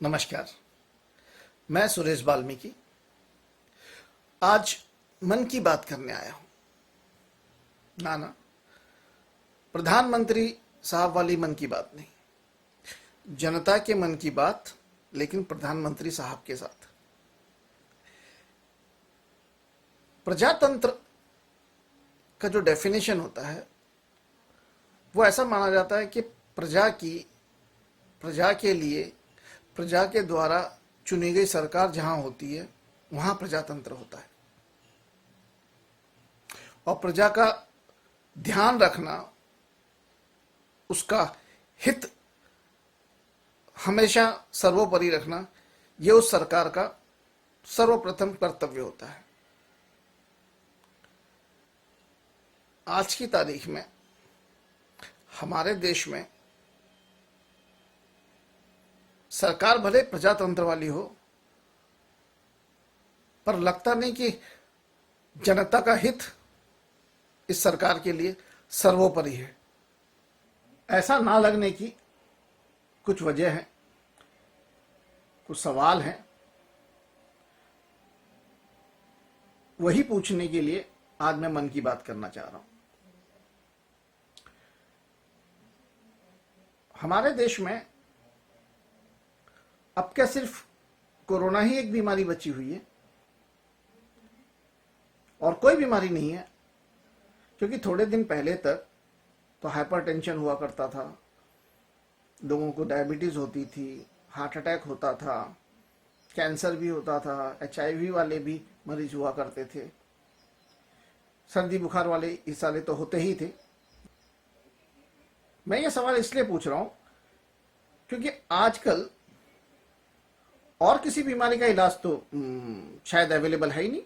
नमस्कार। मैं सुरेश वाल्मीकि आज मन की बात करने आया हूं। ना प्रधानमंत्री साहब वाली मन की बात नहीं, जनता के मन की बात, लेकिन प्रधानमंत्री साहब के साथ। प्रजातंत्र का जो डेफिनेशन होता है वो ऐसा माना जाता है कि प्रजा के लिए, प्रजा के द्वारा चुनी गई सरकार जहां होती है वहां प्रजातंत्र होता है। और प्रजा का ध्यान रखना, उसका हित हमेशा सर्वोपरि रखना, यह उस सरकार का सर्वप्रथम कर्तव्य होता है। आज की तारीख में हमारे देश में सरकार भले प्रजातंत्र वाली हो, पर लगता नहीं कि जनता का हित इस सरकार के लिए सर्वोपरि है। ऐसा ना लगने की कुछ वजह है, कुछ सवाल हैं। वही पूछने के लिए आज मैं मन की बात करना चाह रहा हूं। हमारे देश में अब क्या सिर्फ कोरोना ही एक बीमारी बची हुई है और कोई बीमारी नहीं है? क्योंकि थोड़े दिन पहले तक तो हाइपरटेंशन हुआ करता था, लोगों को डायबिटीज होती थी, हार्ट अटैक होता था, कैंसर भी होता था, HIV वाले भी मरीज हुआ करते थे, सर्दी बुखार वाले इस साल तो होते ही थे। मैं ये सवाल इसलिए पूछ रहा हूं क्योंकि आजकल और किसी बीमारी का इलाज तो शायद अवेलेबल है ही नहीं।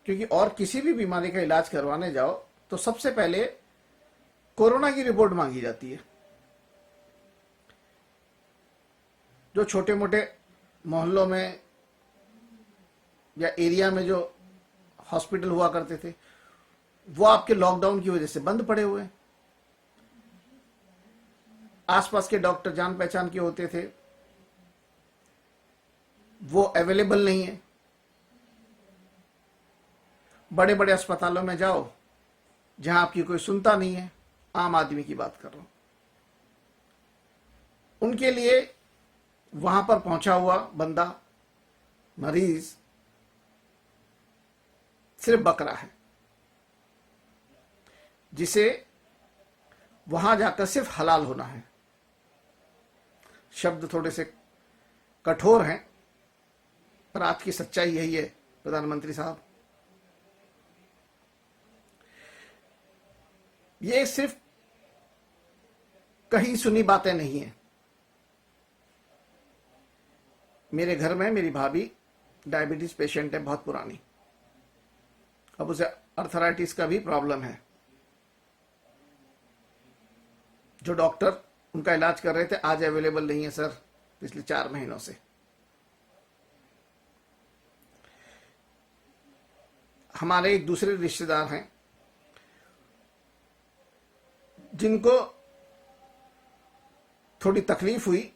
क्योंकि और किसी भी बीमारी का इलाज करवाने जाओ तो सबसे पहले कोरोना की रिपोर्ट मांगी जाती है। जो छोटे मोटे मोहल्लों में या एरिया में जो हॉस्पिटल हुआ करते थे वो आपके लॉकडाउन की वजह से बंद पड़े हुए हैं। आसपास के डॉक्टर जान पहचान के होते थे, वो अवेलेबल नहीं है। बड़े बड़े अस्पतालों में जाओ जहां आपकी कोई सुनता नहीं है, आम आदमी की बात कर रहा हूं। उनके लिए वहां पर पहुंचा हुआ बंदा, मरीज सिर्फ बकरा है, जिसे वहां जाकर सिर्फ हलाल होना है। शब्द थोड़े से कठोर हैं, पर आज की सच्चाई यही है प्रधानमंत्री साहब। ये सिर्फ कहीं सुनी बातें नहीं है। मेरे घर में मेरी भाभी डायबिटीज पेशेंट है, बहुत पुरानी। अब उसे अर्थराइटिस का भी प्रॉब्लम है। जो डॉक्टर उनका इलाज कर रहे थे आज अवेलेबल नहीं है सर, पिछले 4 महीनों से। हमारे एक दूसरे रिश्तेदार हैं जिनको थोड़ी तकलीफ हुई,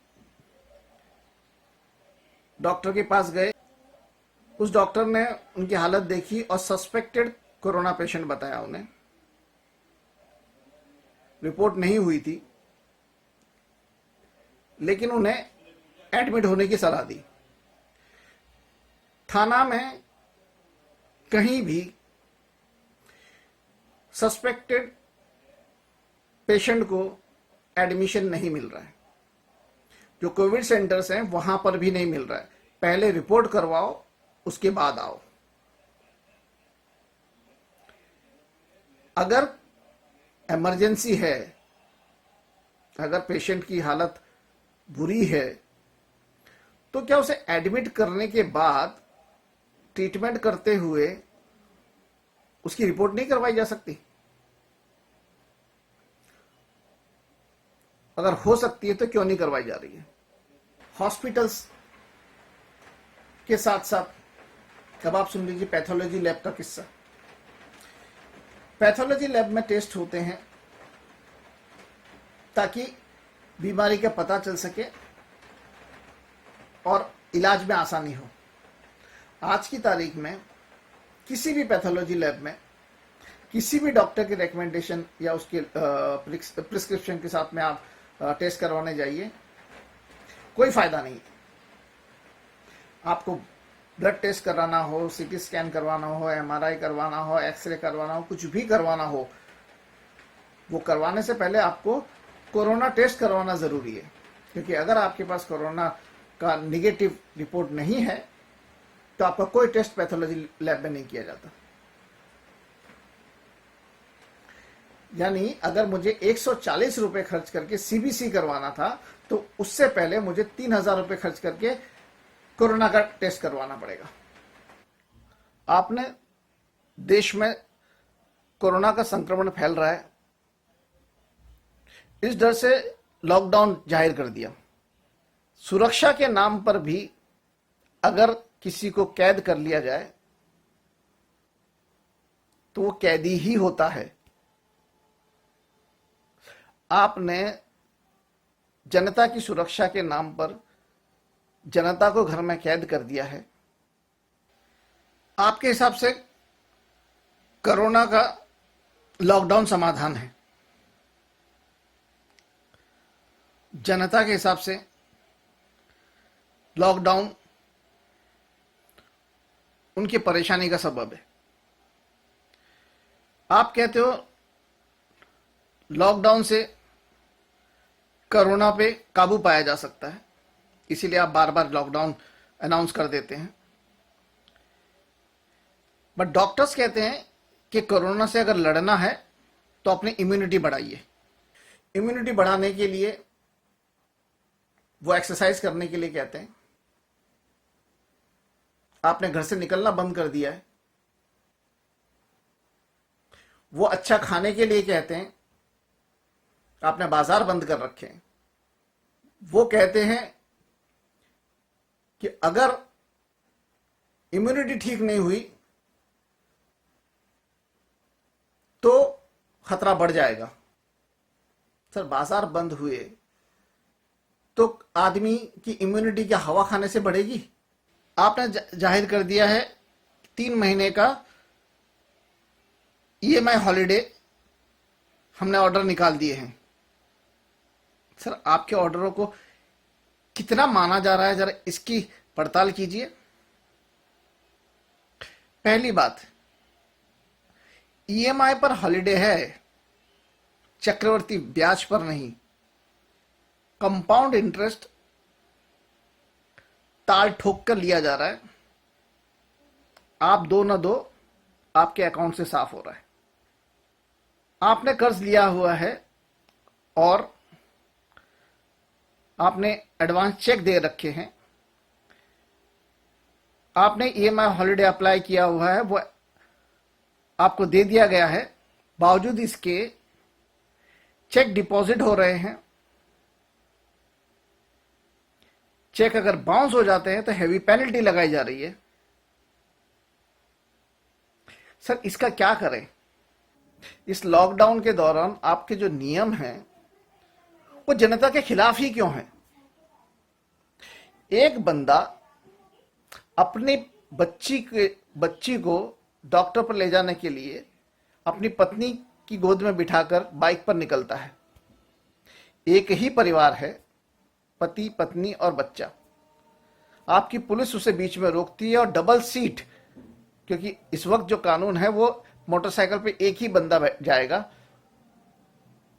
डॉक्टर के पास गए। उस डॉक्टर ने उनकी हालत देखी और सस्पेक्टेड कोरोना पेशेंट बताया उन्हें। रिपोर्ट नहीं हुई थी, लेकिन उन्हें एडमिट होने की सलाह दी। थाना में कहीं भी सस्पेक्टेड पेशेंट को एडमिशन नहीं मिल रहा है। जो कोविड सेंटर्स हैं वहां पर भी नहीं मिल रहा है। पहले रिपोर्ट करवाओ, उसके बाद आओ। अगर इमरजेंसी है, अगर पेशेंट की हालत बुरी है, तो क्या उसे एडमिट करने के बाद ट्रीटमेंट करते हुए उसकी रिपोर्ट नहीं करवाई जा सकती? अगर हो सकती है तो क्यों नहीं करवाई जा रही है? हॉस्पिटल्स के साथ साथ अब आप सुन लीजिए पैथोलॉजी लैब का किस्सा। पैथोलॉजी लैब में टेस्ट होते हैं ताकि बीमारी का पता चल सके और इलाज में आसानी हो। आज की तारीख में किसी भी पैथोलॉजी लैब में किसी भी डॉक्टर की रिकमेंडेशन या उसके प्रिस्क्रिप्शन के साथ में आप टेस्ट करवाने जाइए, कोई फायदा नहीं। आपको ब्लड टेस्ट कराना हो, सीटी स्कैन करवाना हो, एमआरआई करवाना हो, एक्सरे करवाना हो, कुछ भी करवाना हो, वो करवाने से पहले आपको कोरोना टेस्ट करवाना जरूरी है। क्योंकि अगर आपके पास कोरोना का निगेटिव रिपोर्ट नहीं है तो आपका कोई टेस्ट पैथोलॉजी लैब में नहीं किया जाता। यानी अगर मुझे 140 रुपए खर्च करके सीबीसी करवाना था तो उससे पहले मुझे 3000 रुपए खर्च करके कोरोना का टेस्ट करवाना पड़ेगा। आपने देश में कोरोना का संक्रमण फैल रहा है, इस डर से लॉकडाउन जाहिर कर दिया। सुरक्षा के नाम पर भी अगर किसी को कैद कर लिया जाए तो वो कैदी ही होता है। आपने जनता की सुरक्षा के नाम पर जनता को घर में कैद कर दिया है। आपके हिसाब से कोरोना का लॉकडाउन समाधान है, जनता के हिसाब से लॉकडाउन उनकी परेशानी का सबब है। आप कहते हो लॉकडाउन से कोरोना पे काबू पाया जा सकता है, इसीलिए आप बार बार लॉकडाउन अनाउंस कर देते हैं। बट डॉक्टर्स कहते हैं कि कोरोना से अगर लड़ना है तो अपनी इम्यूनिटी बढ़ाइए। इम्यूनिटी बढ़ाने के लिए वो एक्सरसाइज करने के लिए कहते हैं। आपने घर से निकलना बंद कर दिया है। वो अच्छा खाने के लिए कहते हैं। आपने बाजार बंद कर रखे हैं। वो कहते हैं कि अगर इम्यूनिटी ठीक नहीं हुई तो खतरा बढ़ जाएगा। सर, बाजार बंद हुए तो आदमी की इम्यूनिटी क्या हवा खाने से बढ़ेगी? आपने जाहिर कर दिया है 3 महीने का ईएमआई हॉलिडे, हमने ऑर्डर निकाल दिए हैं। सर, आपके ऑर्डरों को कितना माना जा रहा है, जरा इसकी पड़ताल कीजिए। पहली बात, ईएमआई पर हॉलिडे है, चक्रवर्ती ब्याज पर नहीं। कंपाउंड इंटरेस्ट ताल ठोक कर लिया जा रहा है। आप दो ना दो, आपके अकाउंट से साफ हो रहा है। आपने कर्ज लिया हुआ है और आपने एडवांस चेक दे रखे हैं। आपने ईएमआई हॉलिडे अप्लाई किया हुआ है, वो आपको दे दिया गया है। बावजूद इसके चेक डिपॉजिट हो रहे हैं। चेक अगर बाउंस हो जाते हैं तो हैवी पेनल्टी लगाई जा रही है। सर, इसका क्या करें? इस लॉकडाउन के दौरान आपके जो नियम हैं वो जनता के खिलाफ ही क्यों हैं? एक बंदा अपनी बच्ची को डॉक्टर पर ले जाने के लिए अपनी पत्नी की गोद में बिठाकर बाइक पर निकलता है। एक ही परिवार है, पति पत्नी और बच्चा। आपकी पुलिस उसे बीच में रोकती है और डबल सीट, क्योंकि इस वक्त जो कानून है वो मोटरसाइकिल पे एक ही बंदा जाएगा,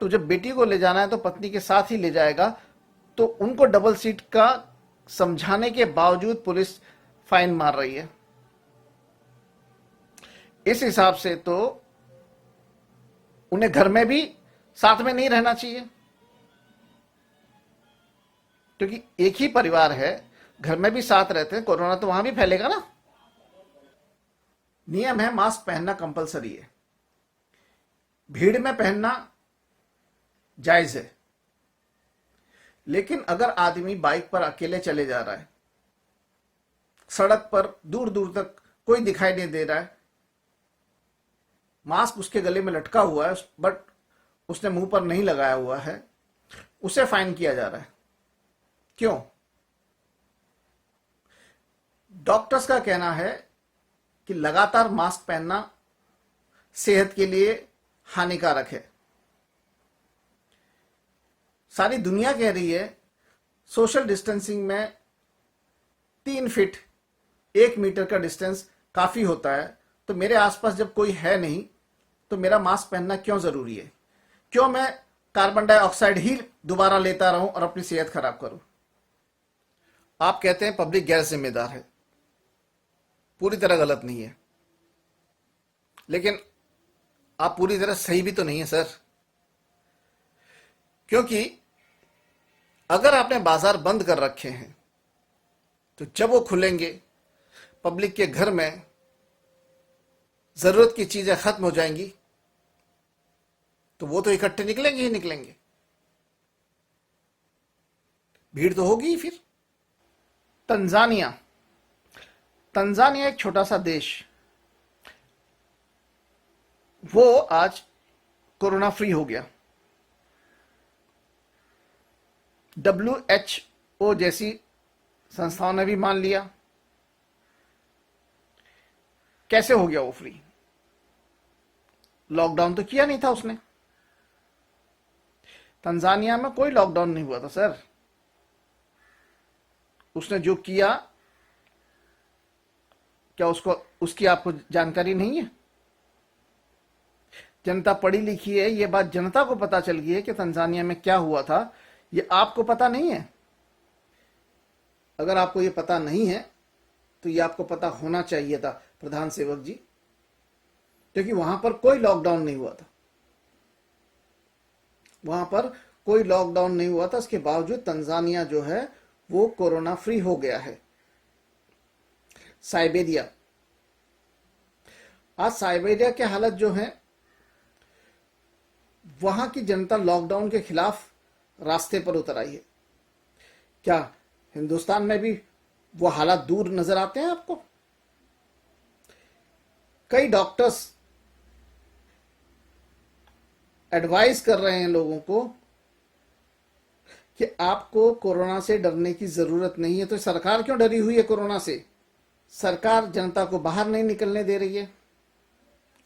तो जब बेटी को ले जाना है तो पत्नी के साथ ही ले जाएगा। तो उनको डबल सीट का समझाने के बावजूद पुलिस फाइन मार रही है। इस हिसाब से तो उन्हें घर में भी साथ में नहीं रहना चाहिए, क्योंकि एक ही परिवार है, घर में भी साथ रहते हैं, कोरोना तो वहां भी फैलेगा ना। नियम है, मास्क पहनना कंपलसरी है। भीड़ में पहनना जायज है, लेकिन अगर आदमी बाइक पर अकेले चले जा रहा है, सड़क पर दूर दूर तक कोई दिखाई नहीं दे रहा है, मास्क उसके गले में लटका हुआ है बट उसने मुंह पर नहीं लगाया हुआ है, उसे फाइन किया जा रहा है। क्यों? डॉक्टर्स का कहना है कि लगातार मास्क पहनना सेहत के लिए हानिकारक है। सारी दुनिया कह रही है सोशल डिस्टेंसिंग में 3 फीट 1 मीटर का डिस्टेंस काफी होता है, तो मेरे आसपास जब कोई है नहीं तो मेरा मास्क पहनना क्यों जरूरी है? क्यों मैं कार्बन डाइऑक्साइड ही दोबारा लेता रहूं और अपनी सेहत खराब करूं? आप कहते हैं पब्लिक गैर जिम्मेदार है, पूरी तरह गलत नहीं है, लेकिन आप पूरी तरह सही भी तो नहीं है सर। क्योंकि अगर आपने बाजार बंद कर रखे हैं तो जब वो खुलेंगे, पब्लिक के घर में जरूरत की चीजें खत्म हो जाएंगी, तो वो तो इकट्ठे निकलेंगे ही निकलेंगे, भीड़ तो होगी ही फिर। तंजानिया एक छोटा सा देश, वो आज कोरोना फ्री हो गया। WHO जैसी संस्थाओं ने भी मान लिया। कैसे हो गया वो फ्री? लॉकडाउन तो किया नहीं था उसने। तंजानिया में कोई लॉकडाउन नहीं हुआ था सर। उसने जो किया, क्या उसकी आपको जानकारी नहीं है? जनता पढ़ी लिखी है, ये बात जनता को पता चल गई है कि तंजानिया में क्या हुआ था, ये आपको पता नहीं है। अगर आपको ये पता नहीं है तो ये आपको पता होना चाहिए था प्रधान सेवक जी, क्योंकि वहां पर कोई लॉकडाउन नहीं हुआ था। वहां पर कोई लॉकडाउन नहीं हुआ था, इसके बावजूद तंजानिया जो है वो कोरोना फ्री हो गया है। साइबेरिया, आज साइबेरिया की हालत जो है, वहां की जनता लॉकडाउन के खिलाफ रास्ते पर उतर आई है। क्या हिंदुस्तान में भी वो हालात दूर नजर आते हैं आपको? कई डॉक्टर्स एडवाइस कर रहे हैं लोगों को कि आपको कोरोना से डरने की जरूरत नहीं है। तो सरकार क्यों डरी हुई है कोरोना से? सरकार जनता को बाहर नहीं निकलने दे रही है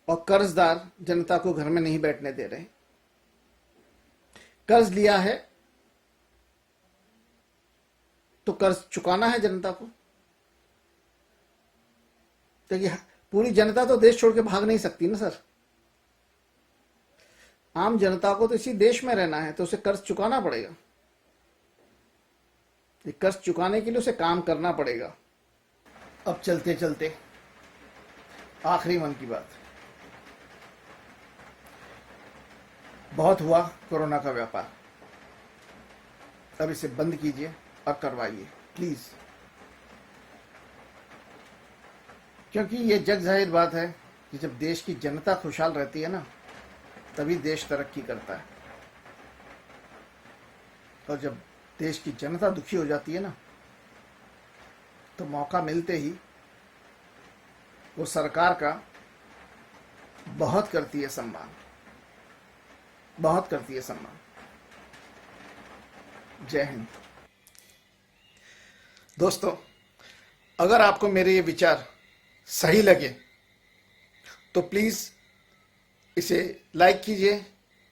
और कर्जदार जनता को घर में नहीं बैठने दे रहे। कर्ज लिया है तो कर्ज चुकाना है जनता को, क्योंकि पूरी जनता तो देश छोड़ के भाग नहीं सकती ना सर। आम जनता को तो इसी देश में रहना है, तो उसे कर्ज चुकाना पड़ेगा। ये कर्ज चुकाने के लिए उसे काम करना पड़ेगा। अब चलते चलते आखिरी मन की बात, बहुत हुआ कोरोना का व्यापार, अब इसे बंद कीजिए और करवाइए प्लीज, क्योंकि ये जग जाहिर बात है कि जब देश की जनता खुशहाल रहती है ना, तभी देश तरक्की करता है। और जब देश की जनता दुखी हो जाती है ना, तो मौका मिलते ही वो सरकार का बहुत करती है सम्मान, बहुत करती है सम्मान। जय हिंद। दोस्तों, अगर आपको मेरे ये विचार सही लगे तो प्लीज इसे लाइक कीजिए,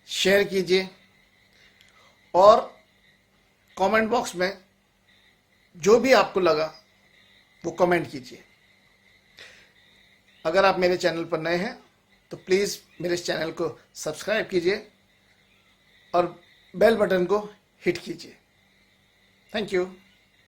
शेयर कीजिए और कमेंट बॉक्स में जो भी आपको लगा वो कमेंट कीजिए। अगर आप मेरे चैनल पर नए हैं तो प्लीज मेरे इस चैनल को सब्सक्राइब कीजिए और बेल बटन को हिट कीजिए। Thank you.